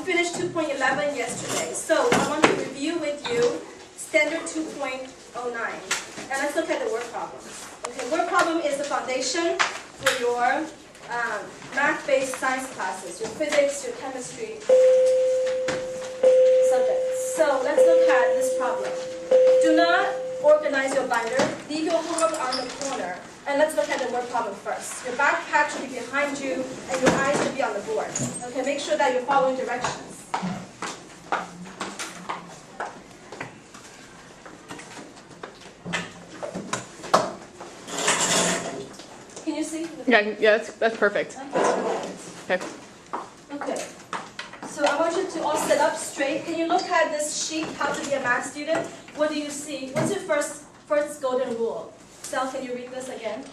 finished 2.11 yesterday. So I want to review with you standard 2.09. And let's look at the word problem. Okay, word problem is the foundation for your math-based science classes, your physics, your chemistry subjects. So let's look at this problem. Do not organize your binder. Leave your homework on the corner. And let's look at the word problem first. Your backpack should be behind you, and your eyes should be on the board. Okay, make sure that you're following directions. Can you see? Yeah, that's perfect. Okay. Okay. So I want you to all sit up straight. Can you look at this sheet, how to be a math student? What do you see? What's your first golden rule? Sal, can you read this again?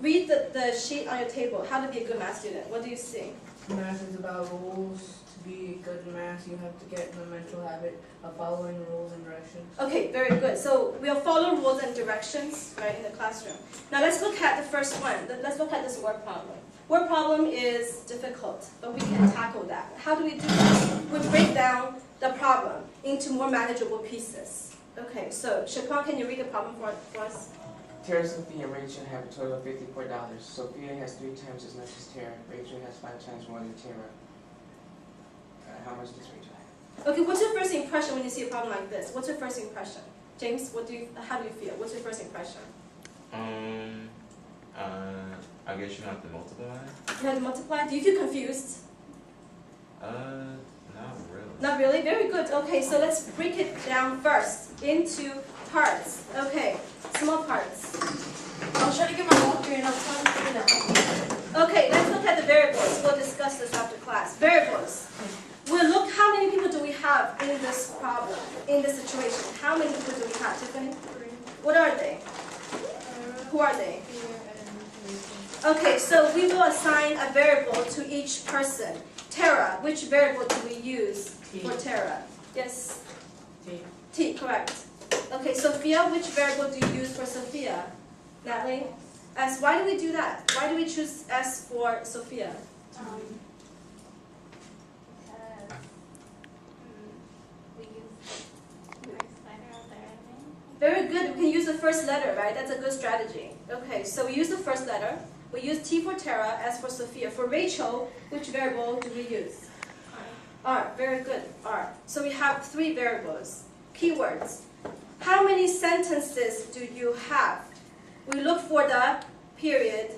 Read the sheet on your table. How to be a good math student. What do you see? Math is about rules. To be good in math, you have to get in the mental habit of following rules and directions. Okay, very good. So we'll follow rules and directions, right, in the classroom. Now let's look at the first one. Let's look at this word problem. Word problem is difficult, but we can tackle that. How do we do that? We break down the problem into more manageable pieces. Okay, so Shakwan, can you read the problem for us? Tara, Sophia, and Rachel have a total of $54. Sophia has 3 times as much as Tara. Rachel has 5 times more than Tara. How much does Rachel have? Okay, what's your first impression when you see a problem like this? What's your first impression? James, how do you feel? What's your first impression? I guess you have to multiply. You have to multiply? Do you feel confused? Not really. Not really? Very good. Okay, so let's break it down first into parts. Okay, small parts. I'll try to get my walker and I'll try to figure it out. Okay, let's look at the variables. We'll discuss this after class. Variables. We'll look how many people do we have in this problem, in this situation. How many people do we have, Tiffany? 3. What are they? Who are they? Okay, so we will assign a variable to each person. Tara, which variable do we use for Tara? Yes? T. T, correct. Okay, Sophia, which variable do you use for Sophia? Natalie? S. Why do we do that? Why do we choose S for Sophia? We use the first letter of the name. Very good. We can use the first letter, right? That's a good strategy. Okay, so we use the first letter. We use T for Tara, S for Sophia. For Rachel, which variable do we use? R. Very good. R. So we have 3 variables. Keywords. How many sentences do you have? We look for the period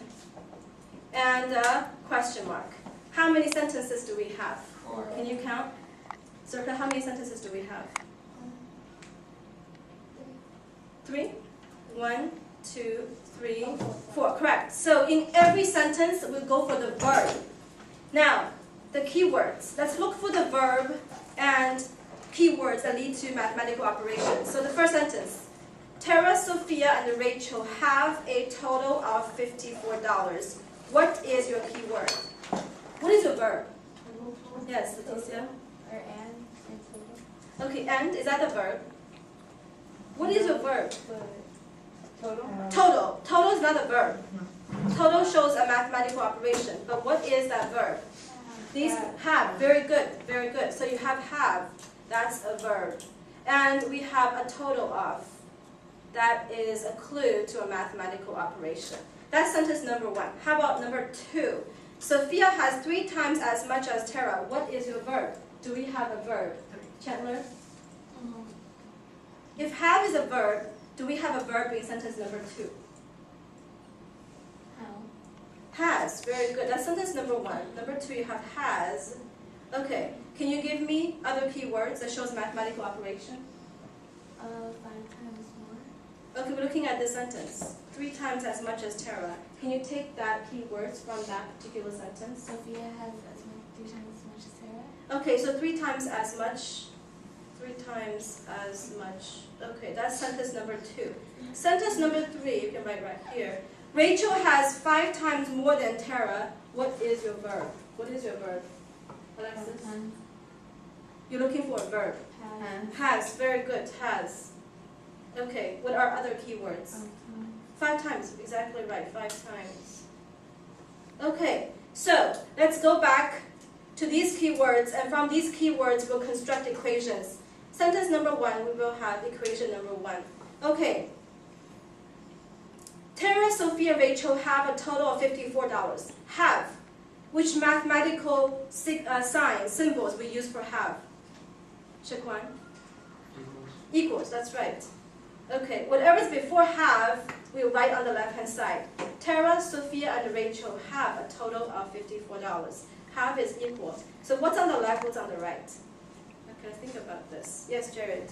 and the question mark. How many sentences do we have? 4. Can you count? Circa, how many sentences do we have? 3? 1, 2, 3, 4. Correct. So in every sentence, we go for the verb. Now, the keywords. Let's look for the verb and keywords that lead to mathematical operations. So the first sentence. Tara, Sophia, and Rachel have a total of $54. What is your keyword? What is your verb? Yes, Leticia. Or and total. Okay, and, is that the verb? What is your verb? Total? Total. Total is not a verb. Total shows a mathematical operation. But what is that verb? These have. Very good. Very good. So you have. That's a verb. And we have a total of. That is a clue to a mathematical operation. That's sentence number 1. How about number 2? Sophia has 3 times as much as Tara. What is your verb? Do we have a verb? Chandler? If have is a verb, do we have a verb in sentence number 2? How? Has. Very good. That's sentence number 1. Number 2, you have has. Okay. Can you give me other keywords that shows mathematical operation? 5 times more. Okay, we're looking at this sentence. 3 times as much as Tara. Can you take that keywords from that particular sentence? Sophia has 3 times as much as Sarah. Okay, so 3 times as much. 3 times as much. Okay, that's sentence number 2. Sentence number 3, you can write right here. Rachel has 5 times more than Tara. What is your verb? What is your verb? Alexis? You're looking for a verb. Has. Very good. Has. Okay, what are other keywords? 5 times. Exactly right. 5 times. Okay, so let's go back to these keywords, and from these keywords we'll construct equations. Sentence number 1, we will have equation number 1. Okay. Tara, Sophia, Rachel have a total of $54. Have. Which mathematical sign, symbols we use for have? Shaquan? Equals, that's right. Okay, whatever's before have, we'll write on the left-hand side. Tara, Sophia, and Rachel have a total of $54. Have is equal. So what's on the left, what's on the right? Okay, think about this. Yes, Jared?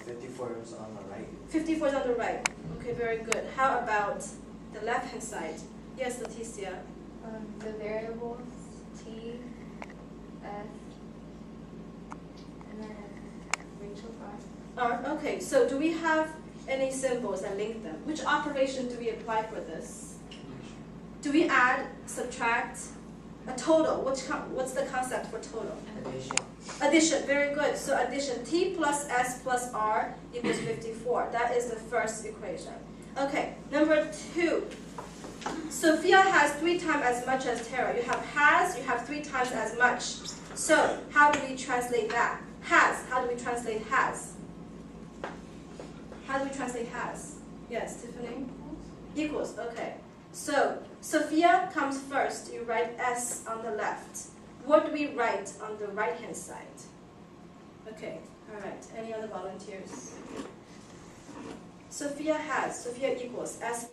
54 is on the right. 54 is on the right. Okay, very good. How about the left-hand side? Yes, Leticia? The variables T, F, and then Rachel R. Okay, so do we have any symbols that link them? Which operation do we apply for this? Do we add, subtract, a total? What's the concept for total? Addition. Addition, very good. So addition, T plus S plus R equals 54. That is the first equation. Okay, number 2. Sophia has 3 times as much as Tara. You have has, you have 3 times as much. So how do we translate that? Has, how do we translate has? How do we translate has? Yes, Tiffany? Equals, okay. So Sophia comes first. You write S on the left. What do we write on the right-hand side? Okay, all right. Any other volunteers? Sophia has, Sophia equals S